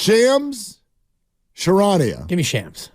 Shams, Charania. Give me Shams.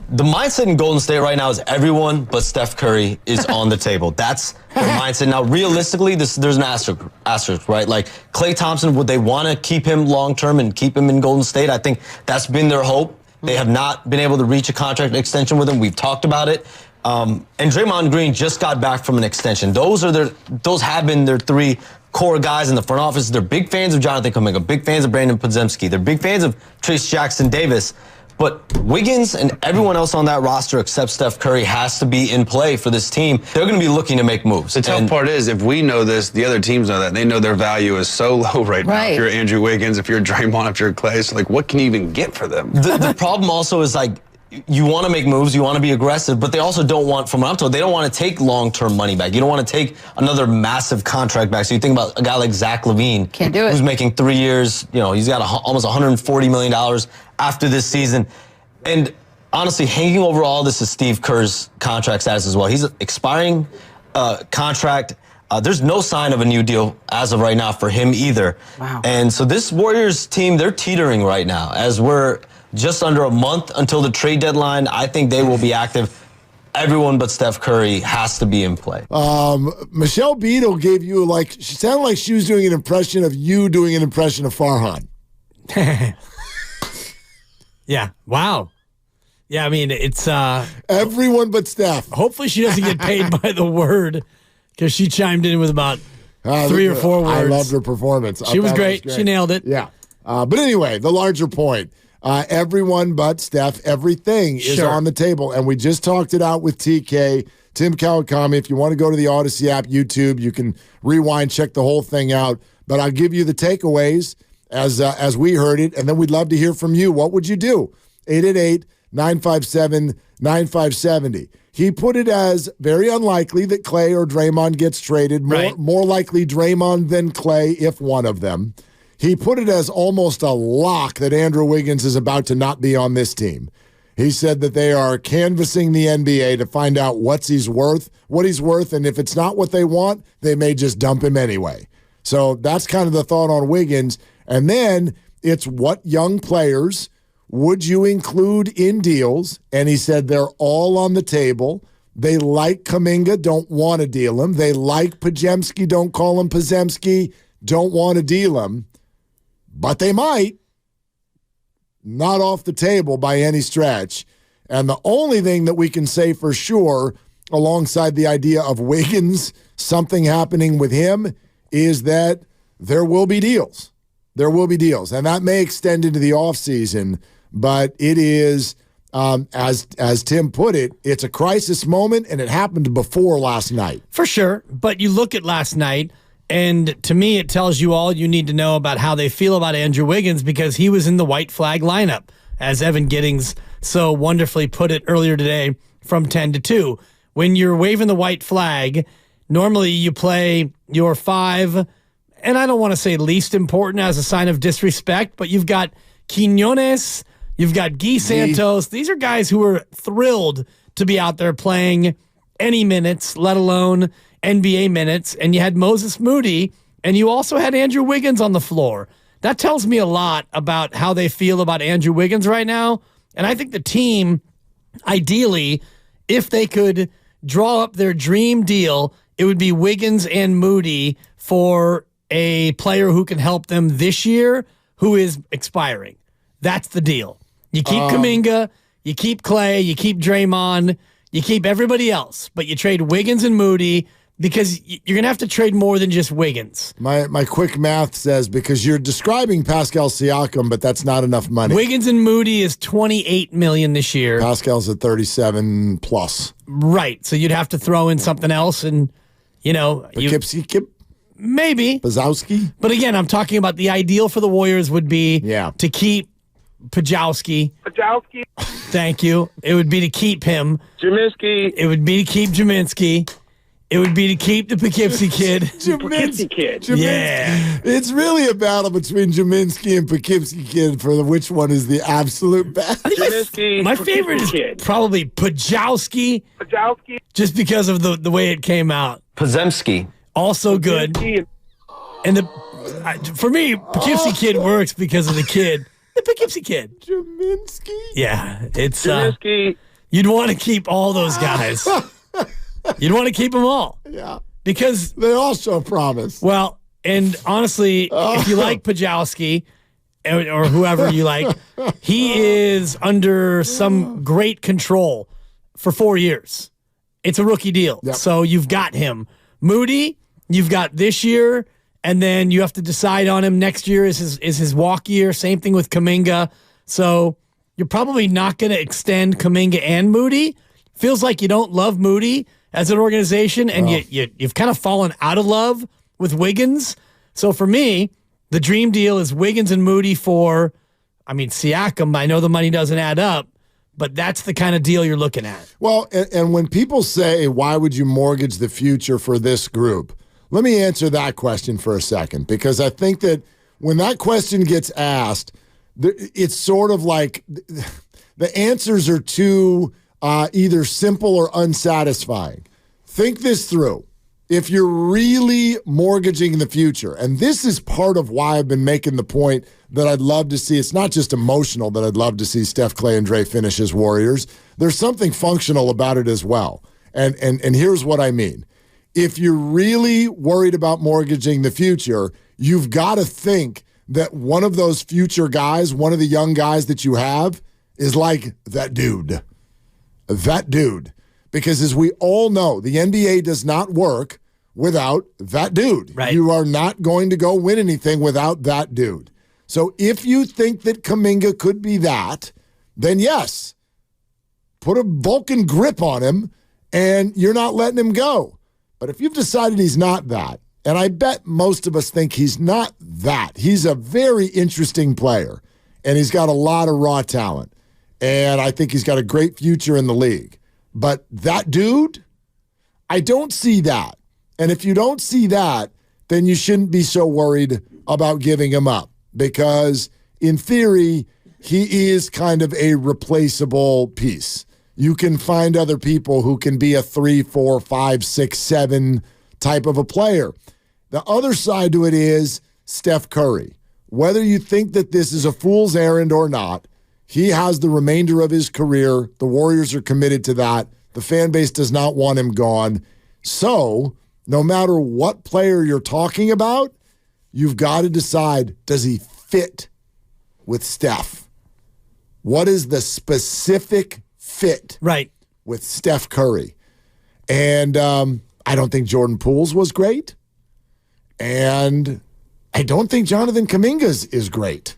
The mindset in Golden State right now is everyone but Steph Curry is on the table. That's the mindset. Now, realistically, there's an asterisk, right? Like Klay Thompson, would they want to keep him long-term and keep him in Golden State? I think that's been their hope. They have not been able to reach a contract extension with him. We've talked about it. And Draymond Green just got back from an extension. Those have been their three core guys in the front office. They're big fans of Jonathan Kuminga, big fans of Brandon Podziemski. They're big fans of Trace Jackson-Davis. But Wiggins and everyone else on that roster except Steph Curry has to be in play for this team. They're going to be looking to make moves. The tough part is, if we know this, the other teams know that. They know their value is so low right now. If you're Andrew Wiggins, if you're Draymond, if you're Klay, so like, what can you even get for them? The problem also is, like, you want to make moves, you want to be aggressive, but they also don't want, from what I'm told, they don't want to take long-term money back. You don't want to take another massive contract back. So you think about a guy like Zach LaVine, can't do it, who's making 3 years, he's got almost $140 million after this season. And honestly, hanging over all this is Steve Kerr's contract status as well. He's an expiring contract. There's no sign of a new deal as of right now for him either. Wow. And so this Warriors team, they're teetering right now. As we're just under a month until the trade deadline, I think they will be active. Everyone but Steph Curry has to be in play. Michelle Beadle gave you, she sounded like she was doing an impression of you doing an impression of Farhan. Yeah. Wow. Yeah, I mean, it's... everyone but Steph. Hopefully she doesn't get paid by the word, because she chimed in with about 3 or 4 words. I loved her performance. She was great. She nailed it. Yeah. But anyway, the larger point. Everyone but Steph, everything is on the table. And we just talked it out with TK, Tim Kawakami. If you want to go to the Odyssey app, YouTube, you can rewind, check the whole thing out. But I'll give you the takeaways as we heard it, and then we'd love to hear from you. What would you do? 888-957-9570. He put it as very unlikely that Klay or Draymond gets traded. More likely Draymond than Klay, if one of them. He put it as almost a lock that Andrew Wiggins is about to not be on this team. He said that they are canvassing the NBA to find out what he's worth, and if it's not what they want, they may just dump him anyway. So that's kind of the thought on Wiggins. And then it's what young players would you include in deals? And he said they're all on the table. They like Kuminga, don't want to deal him. They like Podziemski, don't call him Podziemski, don't want to deal him. But they might. Not off the table by any stretch. And the only thing that we can say for sure, alongside the idea of Wiggins, something happening with him, is that there will be deals. There will be deals. And that may extend into the offseason, but it is, as Tim put it, it's a crisis moment, and it happened before last night. For sure. But you look at last night, and to me, it tells you all you need to know about how they feel about Andrew Wiggins, because he was in the white flag lineup, as Evan Giddings so wonderfully put it earlier today, from 10 to 2. When you're waving the white flag, normally you play your 5, and I don't want to say least important as a sign of disrespect, but you've got Quinones, you've got Guy Santos. These are guys who are thrilled to be out there playing any minutes, let alone NBA minutes, and you had Moses Moody, and you also had Andrew Wiggins on the floor. That tells me a lot about how they feel about Andrew Wiggins right now, and I think the team, ideally, if they could draw up their dream deal, it would be Wiggins and Moody for a player who can help them this year who is expiring. That's the deal. You keep Kuminga, you keep Klay, you keep Draymond, you keep everybody else, but you trade Wiggins and Moody, because you're going to have to trade more than just Wiggins. My quick math says, because you're describing Pascal Siakam, but that's not enough money. Wiggins and Moody is $28 million this year. Pascal's at 37 plus. Right. So you'd have to throw in something else, and maybe Bazowski. But again, I'm talking about the ideal for the Warriors would be to keep Podziemski. Thank you. It would be to keep him. Jaminski. It would be to keep Jaminski. It would be to keep the Poughkeepsie kid. Poughkeepsie kid. Yeah. It's really a battle between Jaminski and Poughkeepsie kid for which one is the absolute best. My favorite is probably Podziemski. Just because of the way it came out. Podziemski. Also good. And for me, Poughkeepsie kid works because of the kid. Poughkeepsie kid. Jaminski? Yeah, it's Trubisky. you'd want to keep all those guys. You'd want to keep them all. Yeah. Because they all show promise. Well, and honestly, if you like Pajowski or whoever you like, he is under some great control for 4 years. It's a rookie deal. Yep. So you've got him. Moody, you've got this year, and then you have to decide on him next year is his walk year. Same thing with Kuminga. So you're probably not going to extend Kuminga and Moody. Feels like you don't love Moody as an organization, and you've kind of fallen out of love with Wiggins. So for me, the dream deal is Wiggins and Moody for, Siakam. I know the money doesn't add up, but that's the kind of deal you're looking at. Well, and when people say, why would you mortgage the future for this group? Let me answer that question for a second, because I think that when that question gets asked, it's sort of like the answers are too either simple or unsatisfying. Think this through. If you're really mortgaging the future, and this is part of why I've been making the point that I'd love to see, it's not just emotional that I'd love to see Steph, Clay, and Dre finish as Warriors. There's something functional about it as well. And here's what I mean. If you're really worried about mortgaging the future, you've got to think that one of those future guys, one of the young guys that you have, is like that dude. That dude. Because as we all know, the NBA does not work without that dude. Right. You are not going to go win anything without that dude. So if you think that Kuminga could be that, then yes, put a Vulcan grip on him and you're not letting him go. But if you've decided he's not that, and I bet most of us think he's not that, he's a very interesting player and he's got a lot of raw talent. And I think he's got a great future in the league. But that dude, I don't see that. And if you don't see that, then you shouldn't be so worried about giving him up. Because in theory, he is kind of a replaceable piece. You can find other people who can be a 3, 4, 5, 6, 7 type of a player. The other side to it is Steph Curry. Whether you think that this is a fool's errand or not, he has the remainder of his career. The Warriors are committed to that. The fan base does not want him gone. So, no matter what player you're talking about, you've got to decide, does he fit with Steph? What is the specific fit with Steph Curry? And I don't think Jordan Poole's was great. And I don't think Jonathan Kuminga's is great.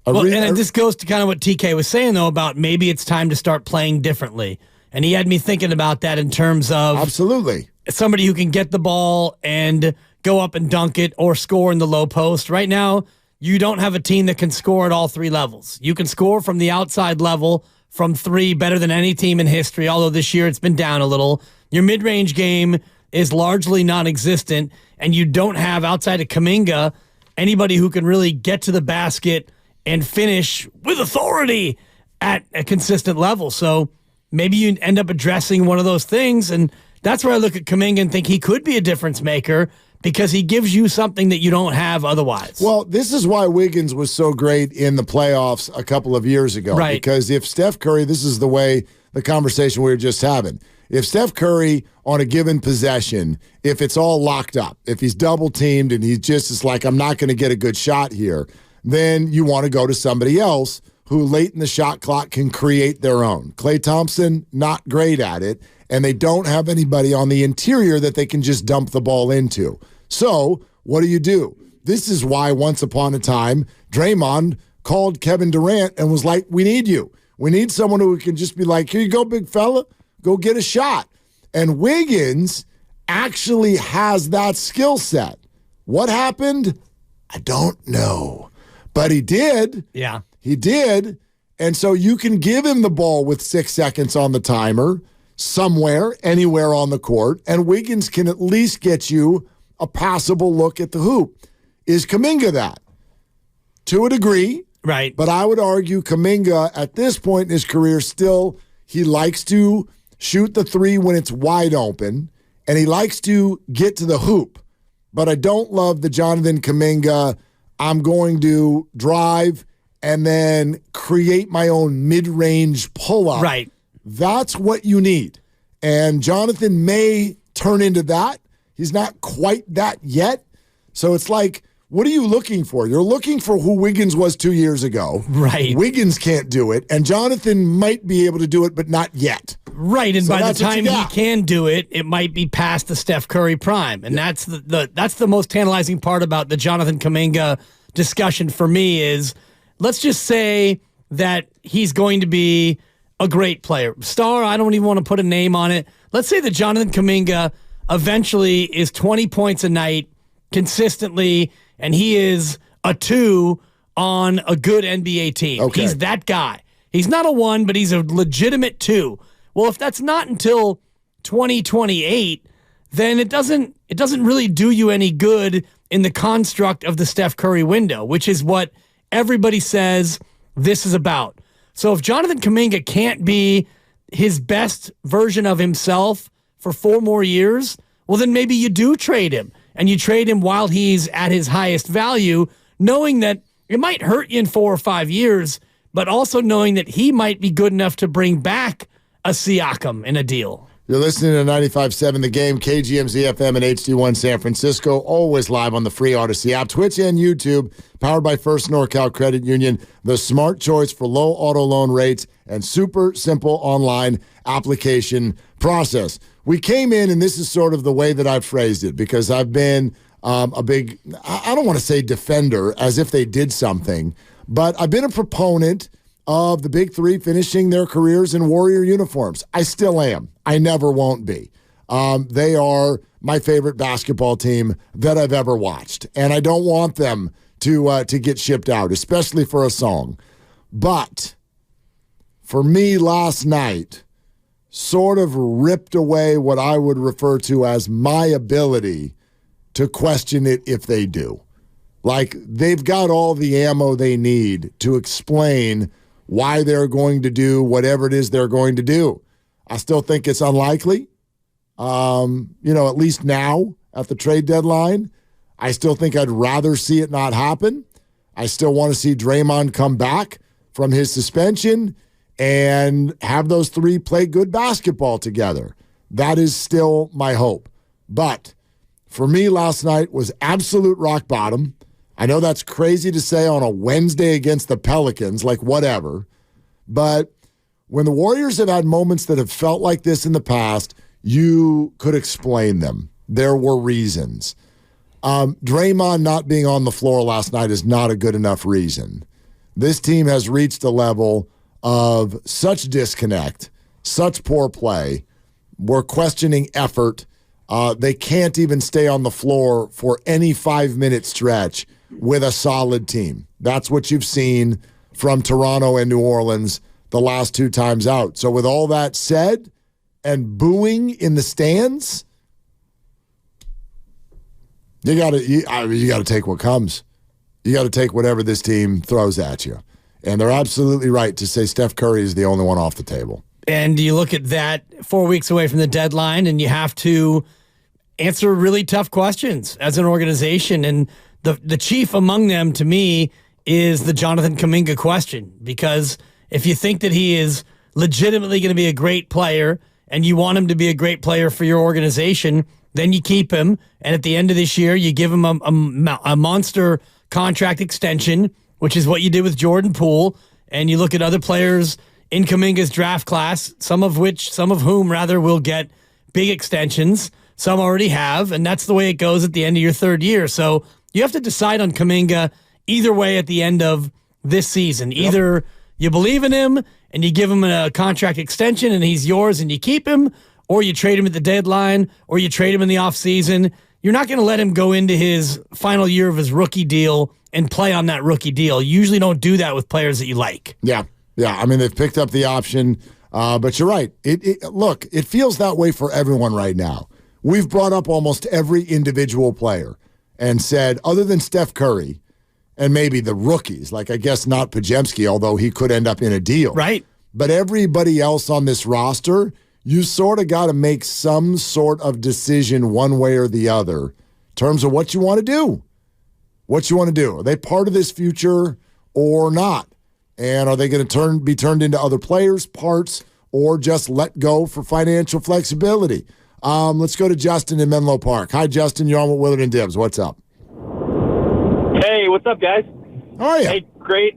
This goes to kind of what TK was saying, though, about maybe it's time to start playing differently. And he had me thinking about that in terms of absolutely somebody who can get the ball and go up and dunk it or score in the low post. Right now, you don't have a team that can score at all three levels. You can score from the outside level from three better than any team in history, although this year it's been down a little. Your mid-range game is largely non-existent, and you don't have, outside of Kuminga, anybody who can really get to the basket and finish with authority at a consistent level. So maybe you end up addressing one of those things, and that's where I look at Kuminga and think he could be a difference maker because he gives you something that you don't have otherwise. Well, this is why Wiggins was so great in the playoffs a couple of years ago. Right. Because if Steph Curry, this is the way the conversation we were just having, if Steph Curry on a given possession, if it's all locked up, if he's double teamed and he just is like, I'm not going to get a good shot here, then you want to go to somebody else who late in the shot clock can create their own. Klay Thompson, not great at it, and they don't have anybody on the interior that they can just dump the ball into. So what do? This is why once upon a time, Draymond called Kevin Durant and was like, we need you. We need someone who can just be like, here you go, big fella, go get a shot. And Wiggins actually has that skill set. What happened? I don't know. But he did. Yeah. He did. And so you can give him the ball with 6 seconds on the timer somewhere, anywhere on the court, and Wiggins can at least get you a passable look at the hoop. Is Kuminga that? To a degree. Right. But I would argue Kuminga, at this point in his career, still, he likes to shoot the three when it's wide open, and he likes to get to the hoop. But I don't love the Jonathan Kuminga, I'm going to drive and then create my own mid-range pull-up. Right. That's what you need. And Jonathan may turn into that. He's not quite that yet. So it's like, what are you looking for? You're looking for who Wiggins was 2 years ago. Right. Wiggins can't do it, and Jonathan might be able to do it, but not yet. Right, and so by the time he can do it, it might be past the Steph Curry prime. And that's the most tantalizing part about the Jonathan Kuminga discussion for me is, let's just say that he's going to be a great player. Star, I don't even want to put a name on it. Let's say that Jonathan Kuminga eventually is 20 points a night consistently, and he is a 2 on a good NBA team. Okay. He's that guy. He's not a 1, but he's a legitimate 2. Well, if that's not until 2028, then it doesn't really do you any good in the construct of the Steph Curry window, which is what everybody says this is about. So if Jonathan Kuminga can't be his best version of himself for 4 more years, well, then maybe you do trade him, and you trade him while he's at his highest value, knowing that it might hurt you in 4 or 5 years, but also knowing that he might be good enough to bring back a Siakam in a deal. You're listening to 95.7 The Game, KGMZ FM and HD1 San Francisco, always live on the free Odyssey app, Twitch and YouTube, powered by First NorCal Credit Union, the smart choice for low auto loan rates and super simple online application process. We came in, and this is sort of the way that I've phrased it, because I've been a big, I don't want to say defender as if they did something, but I've been a proponent of the big three finishing their careers in Warrior uniforms. I still am. I never won't be. They are my favorite basketball team that I've ever watched, and I don't want them to get shipped out, especially for a song. But for me, last night sort of ripped away what I would refer to as my ability to question it if they do. Like, they've got all the ammo they need to explain why they're going to do whatever it is they're going to do. I still think it's unlikely, at least now at the trade deadline. I still think I'd rather see it not happen. I still want to see Draymond come back from his suspension and have those three play good basketball together. That is still my hope. But for me, last night was absolute rock bottom. I know that's crazy to say on a Wednesday against the Pelicans, like whatever. But when the Warriors have had moments that have felt like this in the past, you could explain them. There were reasons. Draymond not being on the floor last night is not a good enough reason. This team has reached a level of such disconnect, such poor play. We're questioning effort. They can't even stay on the floor for any 5-minute stretch with a solid team. That's what you've seen from Toronto and New Orleans the last 2 times out. So with all that said and booing in the stands, you got to take what comes. You got to take whatever this team throws at you. And they're absolutely right to say Steph Curry is the only one off the table. And you look at that 4 weeks away from the deadline, and you have to answer really tough questions as an organization. And the chief among them, to me, is the Jonathan Kuminga question. Because if you think that he is legitimately going to be a great player and you want him to be a great player for your organization, then you keep him. And at the end of this year, you give him a monster contract extension, which is what you did with Jordan Poole. And you look at other players in Kuminga's draft class, some of whom will get big extensions. Some already have, and that's the way it goes at the end of your 3rd year. So you have to decide on Kuminga either way at the end of this season. Yep. Either you believe in him and you give him a contract extension and he's yours and you keep him, or you trade him at the deadline, or you trade him in the offseason. You're not going to let him go into his final year of his rookie deal and play on that rookie deal. You usually don't do that with players that you like. Yeah. I mean, they've picked up the option, but you're right. Look, it feels that way for everyone right now. We've brought up almost every individual player and said, other than Steph Curry and maybe the rookies, like I guess not Pajemski, although he could end up in a deal. Right. But everybody else on this roster, you sort of got to make some sort of decision one way or the other in terms of what you want to do. What you want to do. Are they part of this future, or not? And are they going to be turned into other players, parts, or just let go for financial flexibility? Let's go to Justin in Menlo Park. Hi, Justin. You're on with Willard and Dibs. What's up? Hey, what's up, guys? How are you? Hey, great.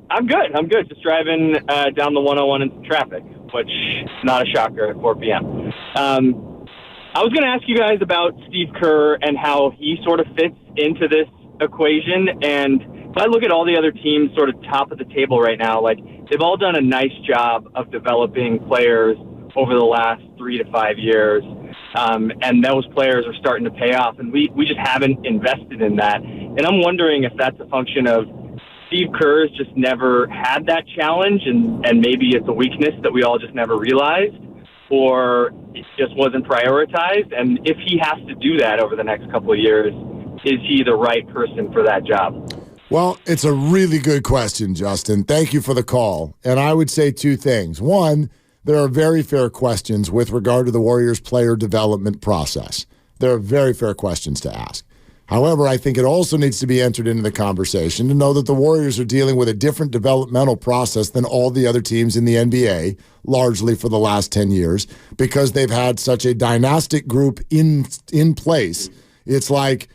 I'm good. Just driving down the 101 into traffic, which is not a shocker at 4 p.m. I was going to ask you guys about Steve Kerr and how he sort of fits into this equation. And if I look at all the other teams sort of top of the table right now, like they've all done a nice job of developing players over the last 3 to 5 years. And those players are starting to pay off. And we just haven't invested in that. And I'm wondering if that's a function of Steve Kerr's just never had that challenge, and maybe it's a weakness that we all just never realized, or it just wasn't prioritized. And if he has to do that over the next couple of years, is he the right person for that job? Well, it's a really good question, Justin. Thank you for the call. And I would say two things. One, there are very fair questions with regard to the Warriors' player development process. There are very fair questions to ask. However, I think it also needs to be entered into the conversation to know that the Warriors are dealing with a different developmental process than all the other teams in the NBA, largely for the last 10 years, because they've had such a dynastic group in place. It's like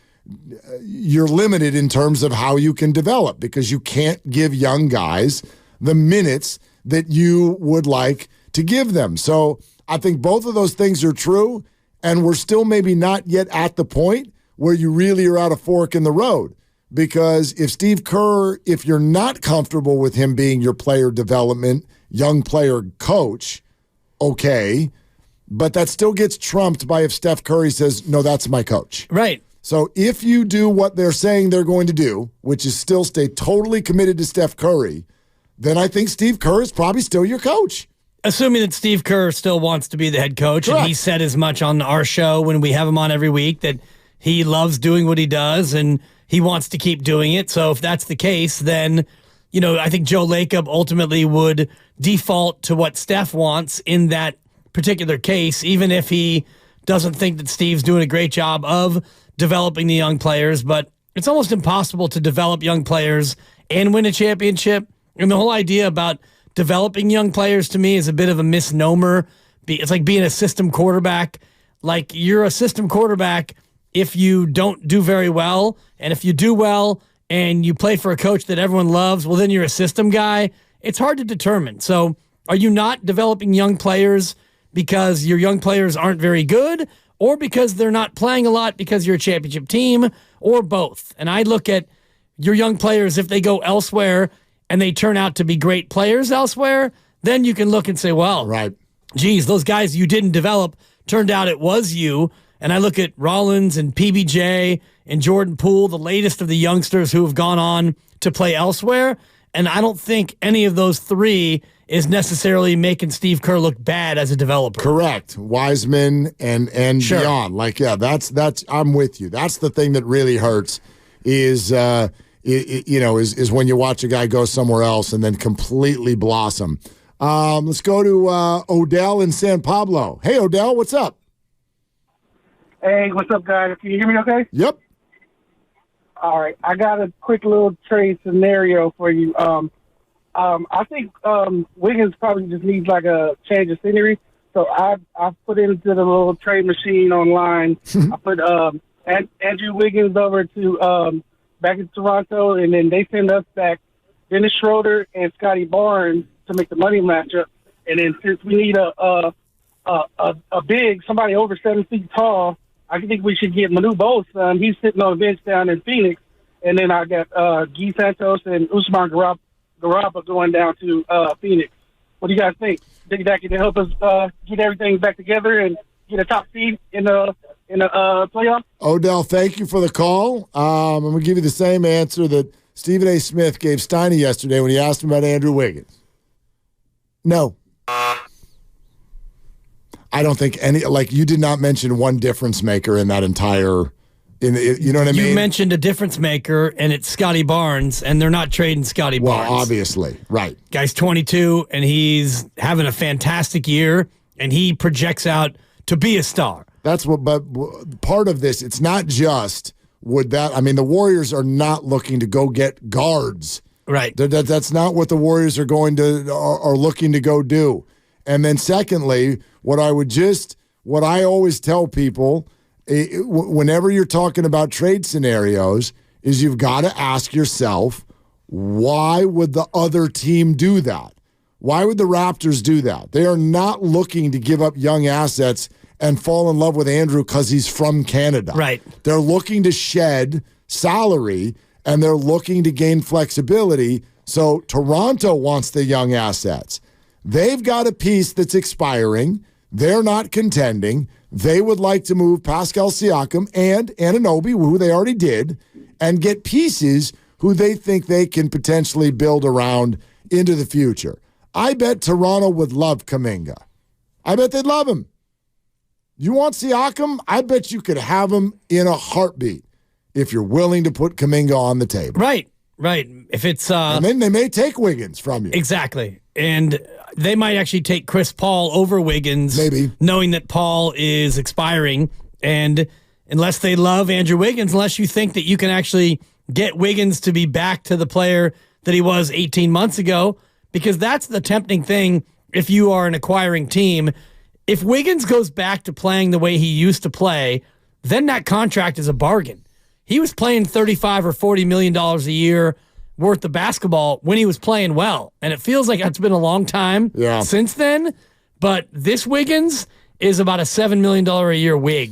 you're limited in terms of how you can develop because you can't give young guys the minutes that you would like to give them. So I think both of those things are true, and we're still maybe not yet at the point where you really are at a fork in the road. Because if Steve Kerr, if you're not comfortable with him being your player development, young player coach, okay, but that still gets trumped by if Steph Curry says, no, that's my coach. Right. So if you do what they're saying they're going to do, which is still stay totally committed to Steph Curry, then I think Steve Kerr is probably still your coach. Assuming that Steve Kerr still wants to be the head coach, Correct. And he said as much on our show when we have him on every week that he loves doing what he does and he wants to keep doing it. So if that's the case, then, I think Joe Lacob ultimately would default to what Steph wants in that particular case, even if he doesn't think that Steve's doing a great job of developing the young players. But it's almost impossible to develop young players and win a championship. And the whole idea about developing young players to me is a bit of a misnomer. It's like being a system quarterback. Like you're a system quarterback if you don't do very well, and if you do well and you play for a coach that everyone loves, well, then you're a system guy. It's hard to determine. So are you not developing young players because your young players aren't very good, or because they're not playing a lot because you're a championship team, or both? And I look at your young players, if they go elsewhere and they turn out to be great players elsewhere, then you can look and say, well, right, geez, those guys you didn't develop, turned out it was you. And I look at Rollins and PBJ and Jordan Poole, the latest of the youngsters who have gone on to play elsewhere, and I don't think any of those three is necessarily making Steve Kerr look bad as a developer. Correct. Wiseman and Sure. beyond. Like, yeah, that's I'm with you. That's the thing that really hurts is when you watch a guy go somewhere else and then completely blossom. Let's go to Odell in San Pablo. Hey, Odell, what's up? Hey, what's up, guys? Can you hear me okay? Yep. All right. I got a quick little trade scenario for you. I think Wiggins probably just needs like a change of scenery. So I put into the little trade machine online. I put Andrew Wiggins over to back in Toronto, and then they send us back Dennis Schroeder and Scotty Barnes to make the money matchup. And then since we need a big, somebody over 7 feet tall, I think we should get Manu Bol's son. He's sitting on the bench down in Phoenix. And then I got Guy Santos and Usman Garuba going down to Phoenix. What do you guys think? Think that can help us get everything back together and get a top seed in the playoff? Odell, thank you for the call. I'm going to give you the same answer that Stephen A. Smith gave Steiny yesterday when he asked him about Andrew Wiggins. No. I don't think you did not mention one difference maker in that entire, you know what I mean? You mentioned a difference maker, and it's Scotty Barnes, and they're not trading Scotty Barnes. Well, obviously, right. Guy's 22, and he's having a fantastic year, and he projects out to be a star. That's what, but part of this, it's not just would that, I mean, the Warriors are not looking to go get guards. Right. That's not what the Warriors are are looking to go do. And then secondly, what I always tell people whenever you're talking about trade scenarios is you've got to ask yourself, why would the other team do that? Why would the Raptors do that? They are not looking to give up young assets and fall in love with Andrew because he's from Canada. Right. They're looking to shed salary and they're looking to gain flexibility. So Toronto wants the young assets. They've got a piece that's expiring. They're not contending. They would like to move Pascal Siakam and Anunoby, who they already did, and get pieces who they think they can potentially build around into the future. I bet Toronto would love Kuminga. I bet they'd love him. You want Siakam? I bet you could have him in a heartbeat if you're willing to put Kuminga on the table. Right. If it's and then they may take Wiggins from you. Exactly. And they might actually take Chris Paul over Wiggins, maybe, knowing that Paul is expiring. And unless they love Andrew Wiggins, unless you think that you can actually get Wiggins to be back to the player that he was 18 months ago, because that's the tempting thing if you are an acquiring team. If Wiggins goes back to playing the way he used to play, then that contract is a bargain. He was playing $35 or $40 million a year worth of basketball when he was playing well. And it feels like it's been a long time since then. But this Wiggins is about a $7 million a year Wiggs.